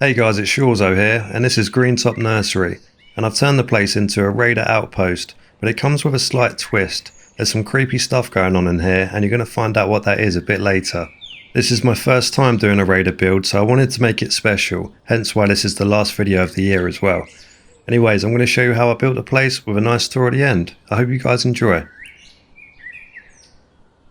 Hey guys, it's Shawzo here, and this is Greentop Nursery, and I've turned the place into a Raider Outpost, but it comes with a slight twist. There's some creepy stuff going on in here, and you're going to find out what that is a bit later. This is my first time doing a Raider build, so I wanted to make it special, hence why this is the last video of the year as well. Anyways, I'm going to show you how I built the place with a nice tour at the end. I hope you guys enjoy.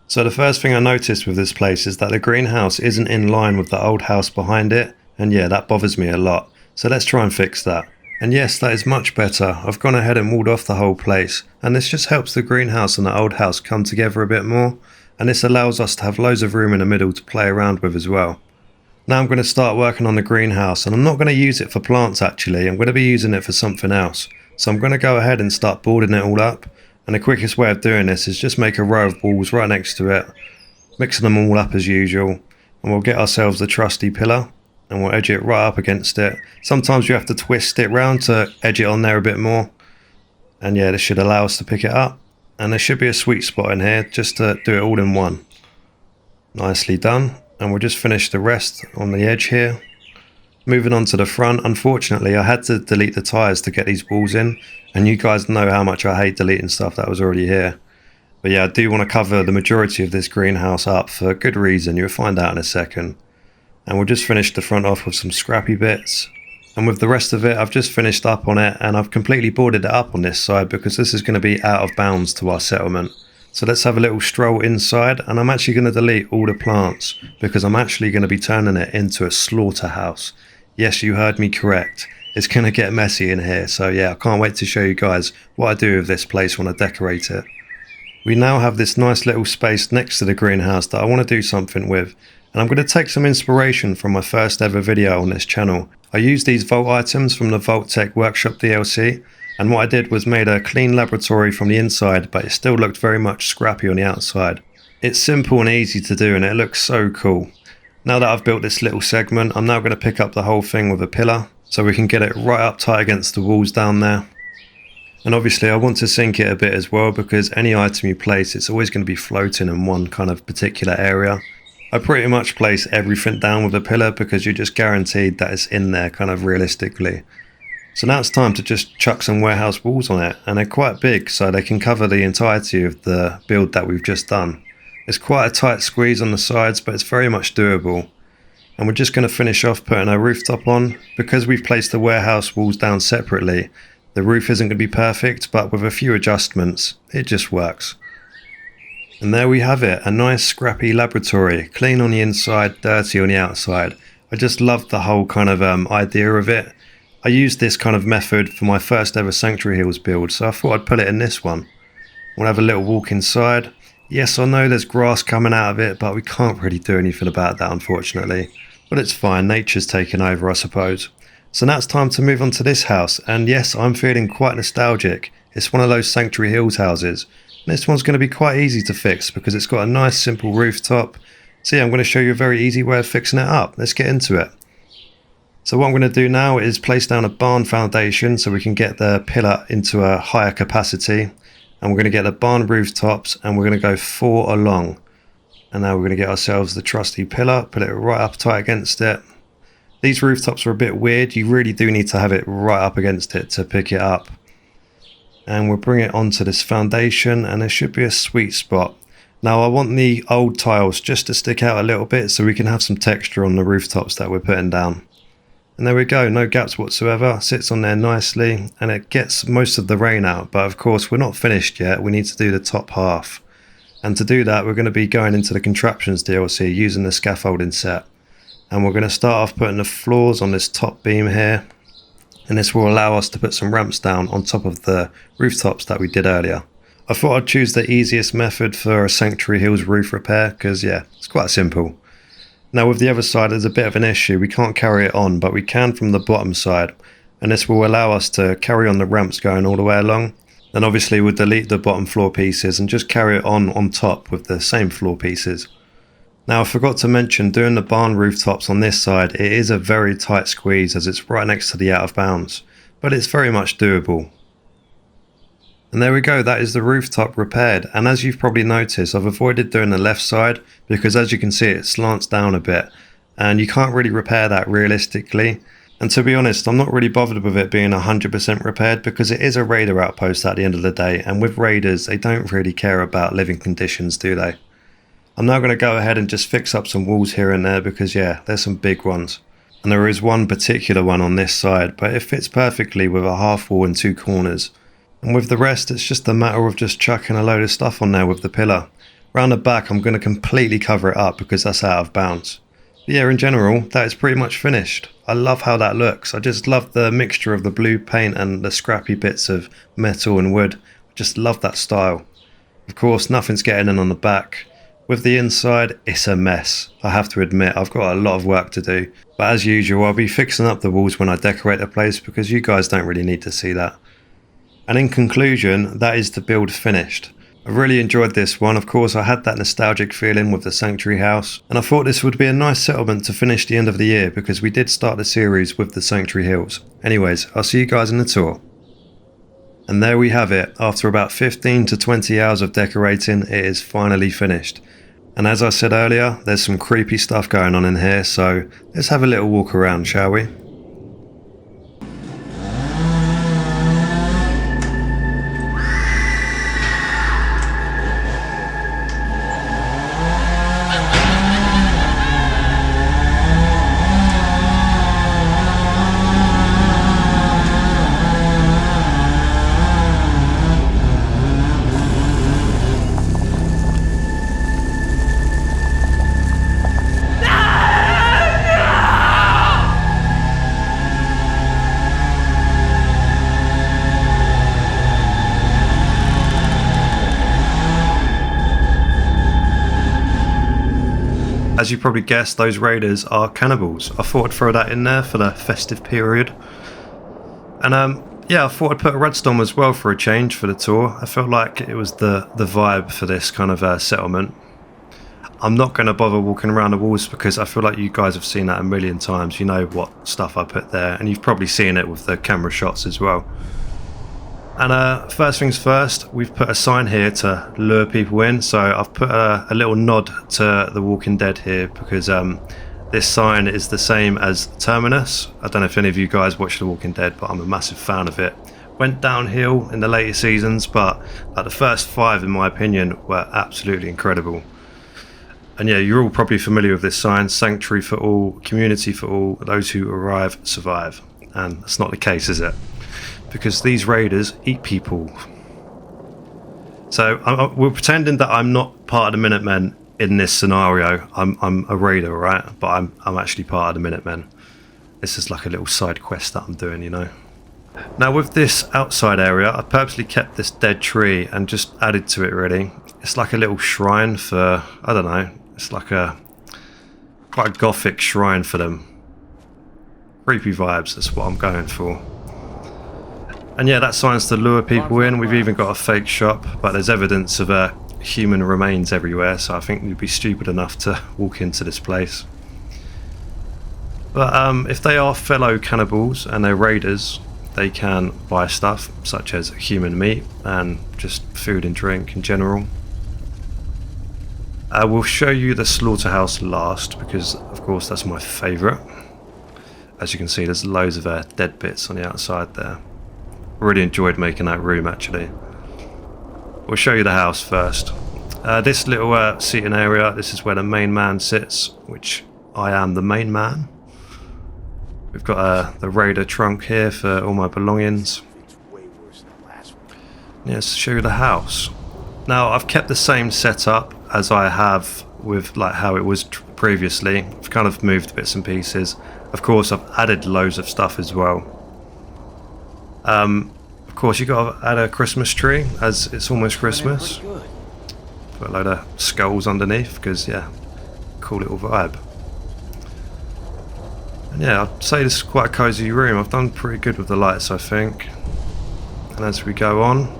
So the first thing I noticed with this place is that the greenhouse isn't in line with the old house behind it. And yeah, that bothers me a lot. So let's try and fix that. And yes, that is much better. I've gone ahead and walled off the whole place. And this just helps the greenhouse and the old house come together a bit more. And this allows us to have loads of room in the middle to play around with as well. Now I'm going to start working on the greenhouse. And I'm not going to use it for plants actually. I'm going to be using it for something else. So I'm going to go ahead and start boarding it all up. And the quickest way of doing this is just make a row of walls right next to it. Mixing them all up as usual. And we'll get ourselves the trusty pillar. And we'll edge it right up against it. Sometimes you have to twist it round to edge it on there a bit more. And yeah, this should allow us to pick it up. And there should be a sweet spot in here just to do it all in one. Nicely done. And we'll just finish the rest on the edge here. Moving on to the front. Unfortunately, I had to delete the tyres to get these walls in. And you guys know how much I hate deleting stuff that was already here. But yeah, I do want to cover the majority of this greenhouse up for good reason. You'll find out in a second. And we'll just finish the front off with some scrappy bits. And with the rest of it, I've just finished up on it and I've completely boarded it up on this side because this is going to be out of bounds to our settlement. So let's have a little stroll inside, and I'm actually going to delete all the plants because I'm actually going to be turning it into a slaughterhouse. Yes, you heard me correct. It's going to get messy in here. So yeah, I can't wait to show you guys what I do with this place when I decorate it. We now have this nice little space next to the greenhouse that I want to do something with. And I'm going to take some inspiration from my first ever video on this channel. I used these Vault items from the Vault Tech Workshop DLC, and what I did was made a clean laboratory from the inside, but it still looked very much scrappy on the outside. It's simple and easy to do, and it looks so cool. Now that I've built this little segment, I'm now going to pick up the whole thing with a pillar, so we can get it right up tight against the walls down there. And obviously I want to sink it a bit as well, because any item you place, it's always going to be floating in one kind of particular area. I pretty much place everything down with a pillar because you're just guaranteed that it's in there kind of realistically. So now it's time to just chuck some warehouse walls on it, and they're quite big so they can cover the entirety of the build that we've just done. It's quite a tight squeeze on the sides, but it's very much doable. And we're just going to finish off putting our rooftop on. Because we've placed the warehouse walls down separately, the roof isn't going to be perfect, but with a few adjustments, it just works. And there we have it, a nice scrappy laboratory, clean on the inside, dirty on the outside. I just loved the whole kind of idea of it. I used this kind of method for my first ever Sanctuary Hills build, so I thought I'd put it in this one. We'll have a little walk inside. Yes, I know there's grass coming out of it, but we can't really do anything about that, unfortunately. But it's fine, nature's taken over, I suppose. So now it's time to move on to this house, and yes, I'm feeling quite nostalgic. It's one of those Sanctuary Hills houses. This one's going to be quite easy to fix because it's got a nice simple rooftop. So yeah, I'm going to show you a very easy way of fixing it up. Let's get into it. So what I'm going to do now is place down a barn foundation so we can get the pillar into a higher capacity. And we're going to get the barn rooftops, and we're going to go 4 along. And now we're going to get ourselves the trusty pillar, put it right up tight against it. These rooftops are a bit weird. You really do need to have it right up against it to pick it up. And we'll bring it onto this foundation, and there should be a sweet spot. Now I want the old tiles just to stick out a little bit so we can have some texture on the rooftops that we're putting down. And there we go, no gaps whatsoever, sits on there nicely, and it gets most of the rain out. But of course we're not finished yet, we need to do the top half. And to do that we're going to be going into the Contraptions DLC using the scaffolding set. And we're going to start off putting the floors on this top beam here. And this will allow us to put some ramps down on top of the rooftops that we did earlier. I thought I'd choose the easiest method for a Sanctuary Hills roof repair because yeah, it's quite simple. Now with the other side there's a bit of an issue. We can't carry it on, but we can from the bottom side. And this will allow us to carry on the ramps going all the way along. Then obviously we'll delete the bottom floor pieces and just carry it on top with the same floor pieces. Now I forgot to mention, doing the barn rooftops on this side, it is a very tight squeeze as it's right next to the out of bounds, but it's very much doable. And there we go, that is the rooftop repaired. And as you've probably noticed, I've avoided doing the left side because as you can see it slants down a bit and you can't really repair that realistically. And to be honest, I'm not really bothered with it being 100% repaired because it is a Raider Outpost at the end of the day, and with Raiders, they don't really care about living conditions, do they? I'm now going to go ahead and just fix up some walls here and there because yeah, there's some big ones. And there is one particular one on this side, but it fits perfectly with a half wall and 2 corners. And with the rest, it's just a matter of just chucking a load of stuff on there with the pillar. Round the back, I'm going to completely cover it up because that's out of bounds. But yeah, in general, that is pretty much finished. I love how that looks. I just love the mixture of the blue paint and the scrappy bits of metal and wood. I just love that style. Of course, nothing's getting in on the back. With the inside, it's a mess. I have to admit, I've got a lot of work to do. But as usual, I'll be fixing up the walls when I decorate the place because you guys don't really need to see that. And in conclusion, that is the build finished. I really enjoyed this one. Of course, I had that nostalgic feeling with the Sanctuary House, and I thought this would be a nice settlement to finish the end of the year because we did start the series with the Sanctuary Hills. Anyways, I'll see you guys in the tour. And there we have it. After about 15 to 20 hours of decorating, it is finally finished. And as I said earlier, there's some creepy stuff going on in here, so let's have a little walk around, shall we? As you probably guessed, those raiders are cannibals. I thought I'd throw that in there for the festive period. And yeah, I thought I'd put a redstone as well for a change for the tour. I felt like it was the vibe for this kind of settlement. I'm not going to bother walking around the walls because I feel like you guys have seen that a million times. You know what stuff I put there, and you've probably seen it with the camera shots as well. And first things first, we've put a sign here to lure people in. So I've put a little nod to The Walking Dead here because this sign is the same as Terminus. I don't know if any of you guys watch The Walking Dead, but I'm a massive fan of it. Went downhill in the later seasons, but the first 5, in my opinion, were absolutely incredible. And yeah, you're all probably familiar with this sign: sanctuary for all, community for all, those who arrive survive. And that's not the case, is it? Because these raiders eat people. So we're pretending that I'm not part of the Minutemen in this scenario. I'm a raider, right? But I'm actually part of the Minutemen. This is like a little side quest that I'm doing, you know. Now with this outside area, I purposely kept this dead tree and just added to it really. It's like a little shrine for, I don't know, it's like quite a gothic shrine for them. Creepy vibes, that's what I'm going for. And yeah, that sign's to lure people in. We've even got a fake shop, but there's evidence of human remains everywhere, so I think you'd be stupid enough to walk into this place. But if they are fellow cannibals and they're raiders, they can buy stuff such as human meat and just food and drink in general. I will show you the slaughterhouse last because of course that's my favourite. As you can see, there's loads of dead bits on the outside there. Really enjoyed making that room actually. We'll show you the house first. This little seating area, this is where the main man sits, which I am the main man. We've got the Raider trunk here for all my belongings. Yes, show you the house. Now I've kept the same setup as I have with like how it was previously. I've kind of moved bits and pieces. Of course I've added loads of stuff as well. Of course you got to add a Christmas tree as it's almost Christmas. Put a load of skulls underneath because yeah, cool little vibe. And yeah, I'd say this is quite a cozy room. I've done pretty good with the lights, I think. And as we go on,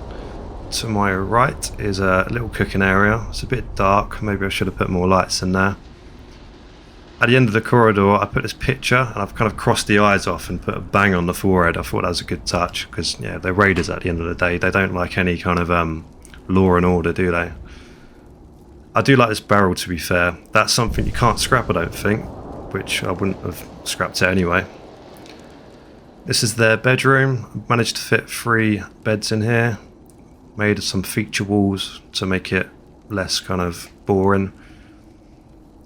to my right is a little cooking area. It's a bit dark, maybe I should have put more lights in there. At the end of the corridor, I put this picture and I've kind of crossed the eyes off and put a bang on the forehead. I thought that was a good touch because yeah, they're raiders at the end of the day. They don't like any kind of law and order, do they? I do like this barrel, to be fair. That's something you can't scrap, I don't think, which I wouldn't have scrapped it anyway. This is their bedroom. Managed to fit 3 beds in here. Made some feature walls to make it less kind of boring.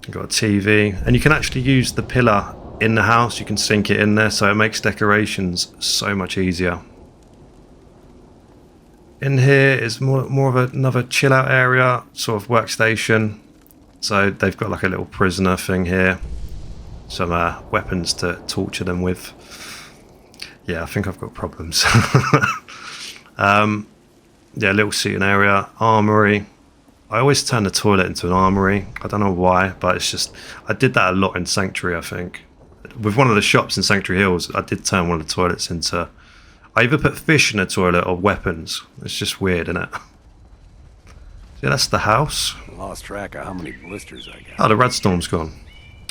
You've got a TV, and you can actually use the pillar in the house. You can sink it in there, so it makes decorations so much easier. In here is more of another chill out area, sort of workstation. So they've got like a little prisoner thing here. Some weapons to torture them with. Yeah, I think I've got problems. Yeah, little seating area, armory. I always turn the toilet into an armory. I don't know why, but it's just, I did that a lot in Sanctuary, I think. With one of the shops in Sanctuary Hills, I did turn one of the toilets into, I either put fish in the toilet or weapons. It's just weird, isn't it? Yeah, that's the house. I lost track of how many blisters I got. Oh, the red storm's gone.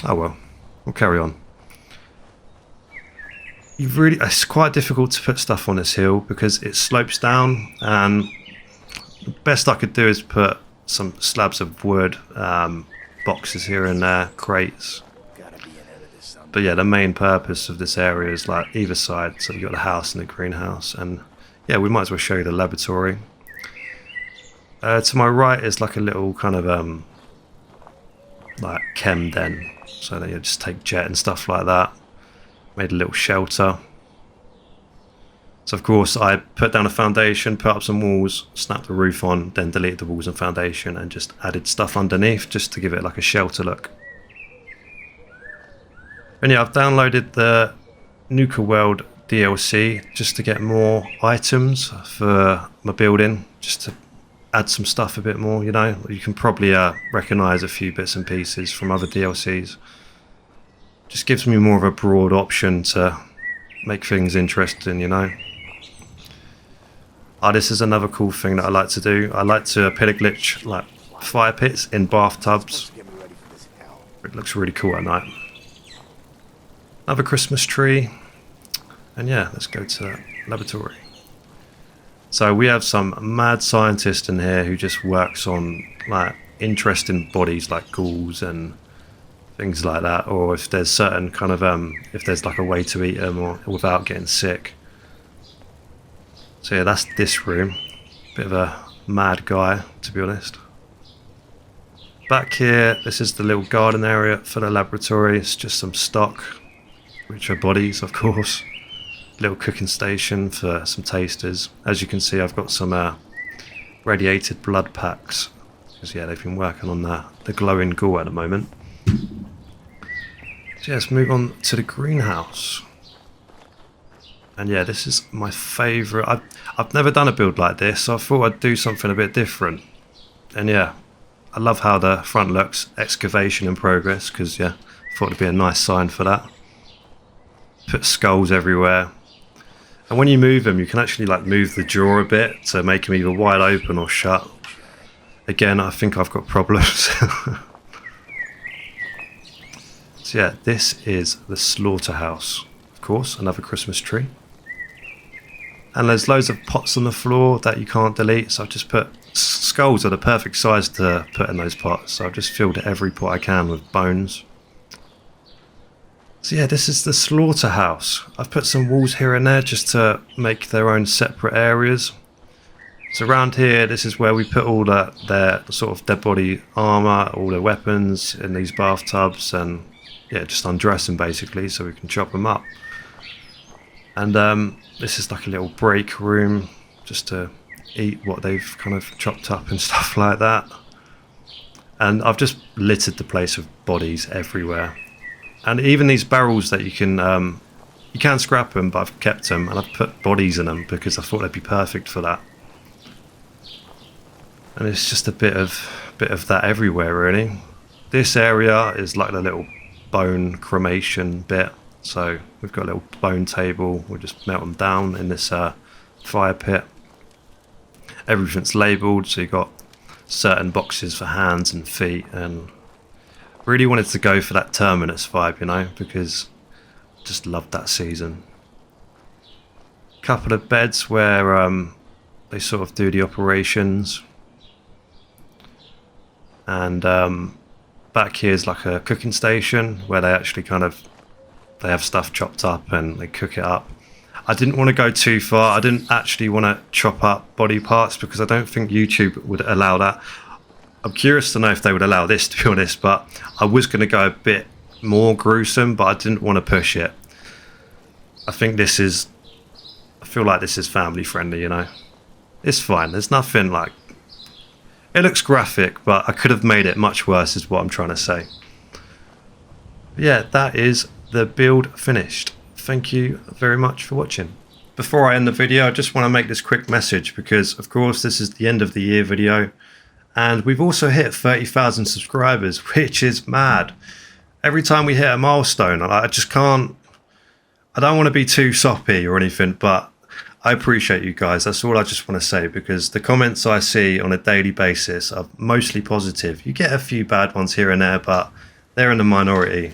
Oh well, we'll carry on. It's quite difficult to put stuff on this hill because it slopes down, and the best I could do is put some slabs of wood, boxes here and there, crates. But yeah, the main purpose of this area is like either side. So you've got the house and the greenhouse, and yeah, we might as well show you the laboratory. To my right is like a little kind of like chem den, so that you just take jet and stuff like that. Made a little shelter. So of course I put down a foundation, put up some walls, snapped the roof on, then deleted the walls and foundation and just added stuff underneath just to give it like a shelter look. And yeah, I've downloaded the Nuka World DLC just to get more items for my building, just to add some stuff a bit more, you know. You can probably recognise a few bits and pieces from other DLCs. Just gives me more of a broad option to make things interesting, you know. This is another cool thing that I like to do. I like to glitch like fire pits in bathtubs. It looks really cool at night. Another Christmas tree. And yeah, let's go to the laboratory. So we have some mad scientist in here who just works on like interesting bodies like ghouls and things like that, or if there's certain kind of if there's like a way to eat them or without getting sick. So yeah, that's this room. Bit of a mad guy, to be honest. Back here, this is the little garden area for the laboratory. It's just some stock, which are bodies, of course. Little cooking station for some tasters. As you can see, I've got some radiated blood packs, because yeah, they've been working on the glowing ghoul at the moment. So yeah, let's move on to the greenhouse. And yeah, this is my favourite. I've never done a build like this, so I thought I'd do something a bit different. And yeah, I love how the front looks, excavation in progress, because yeah, I thought it'd be a nice sign for that. Put skulls everywhere. And when you move them, you can actually like move the jaw a bit to make them either wide open or shut. Again, I think I've got problems. So yeah, this is the slaughterhouse. Of course, another Christmas tree. And there's loads of pots on the floor that you can't delete, so I've just put skulls are the perfect size to put in those pots. So I've just filled every pot I can with bones. So yeah, this is the slaughterhouse. I've put some walls here and there just to make their own separate areas. So around here, this is where we put all their sort of dead body armour, all their weapons in these bathtubs, and yeah, just undress them basically so we can chop them up. And this is like a little break room just to eat what they've kind of chopped up and stuff like that. And I've just littered the place with bodies everywhere. And even these barrels that you can scrap them, but I've kept them and I've put bodies in them because I thought they'd be perfect for that. And it's just a bit of that everywhere really. This area is like the little bone cremation bit. So we've got a little bone table. We'll just melt them down in this fire pit. Everything's labelled, so you've got certain boxes for hands and feet, and really wanted to go for that Terminus vibe, you know, because I just loved that season. Couple of beds where they sort of do the operations. And back here is like a cooking station where they actually kind of, they have stuff chopped up and they cook it up. I didn't want to go too far. I didn't actually want to chop up body parts because I don't think YouTube would allow that. I'm curious to know if they would allow this, to be honest, but I was going to go a bit more gruesome, but I didn't want to push it. I think I feel like this is family friendly, you know. It's fine. There's nothing like... It looks graphic, but I could have made it much worse is what I'm trying to say. But yeah, that is the build finished. Thank you very much for watching. Before I end the video, I just want to make this quick message because, of course, this is the end of the year video. And we've also hit 30,000 subscribers, which is mad. Every time we hit a milestone, I just can't... I don't want to be too soppy or anything, but I appreciate you guys. That's all I just want to say, because the comments I see on a daily basis are mostly positive. You get a few bad ones here and there, but they're in the minority.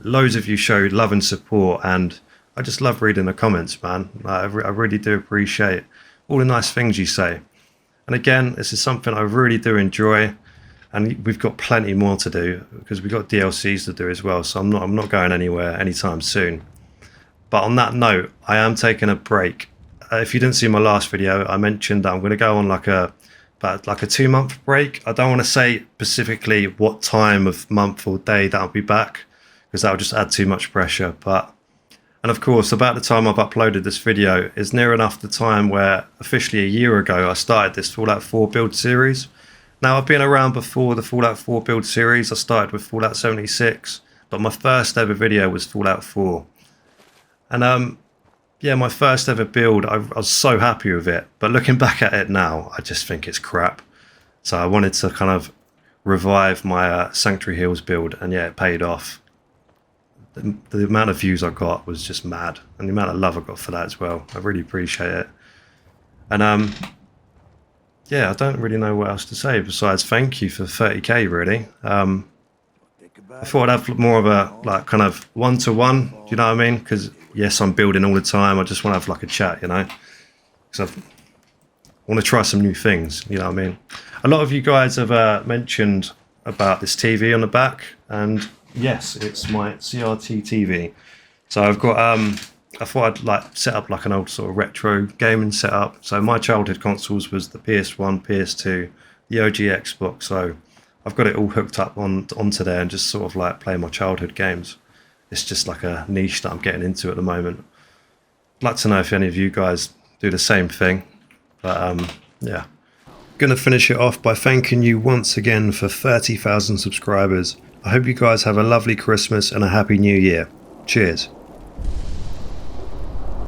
Loads of you show love and support, and I just love reading the comments, man. I really do appreciate all the nice things you say. And again, this is something I really do enjoy, and we've got plenty more to do because we've got DLCs to do as well. So I'm not going anywhere anytime soon. But on that note, I am taking a break. If you didn't see my last video, I mentioned that I'm going to go on like a 2-month break. I don't want to say specifically what time of month or day that I'll be back, because that would just add too much pressure. And of course, about the time I've uploaded this video is near enough the time where officially a year ago I started this Fallout 4 build series. Now, I've been around before the Fallout 4 build series. I started with Fallout 76, but my first ever video was Fallout 4. And yeah, my first ever build, I was so happy with it. But looking back at it now, I just think it's crap. So I wanted to kind of revive my Sanctuary Hills build, and yeah, it paid off. The amount of views I got was just mad, and the amount of love I got for that as well. I really appreciate it. And yeah, I don't really know what else to say besides thank you for 30k, really. I thought I'd have more of a like kind of one-to-one, do you know what I mean? Because yes, I'm building all the time. I just want to have like a chat, you know, because I want to try some new things, you know what I mean? A lot of you guys have mentioned about this TV on the back, and yes, it's my CRT TV. So I've got I thought I'd like set up like an old sort of retro gaming setup. So my childhood consoles was the PS1, PS2, the OG Xbox. So I've got it all hooked up onto there and just sort of like play my childhood games. It's just like a niche that I'm getting into at the moment. I'd like to know if any of you guys do the same thing. But yeah. Gonna finish it off by thanking you once again for 30,000 subscribers. I hope you guys have a lovely Christmas and a happy new year. Cheers.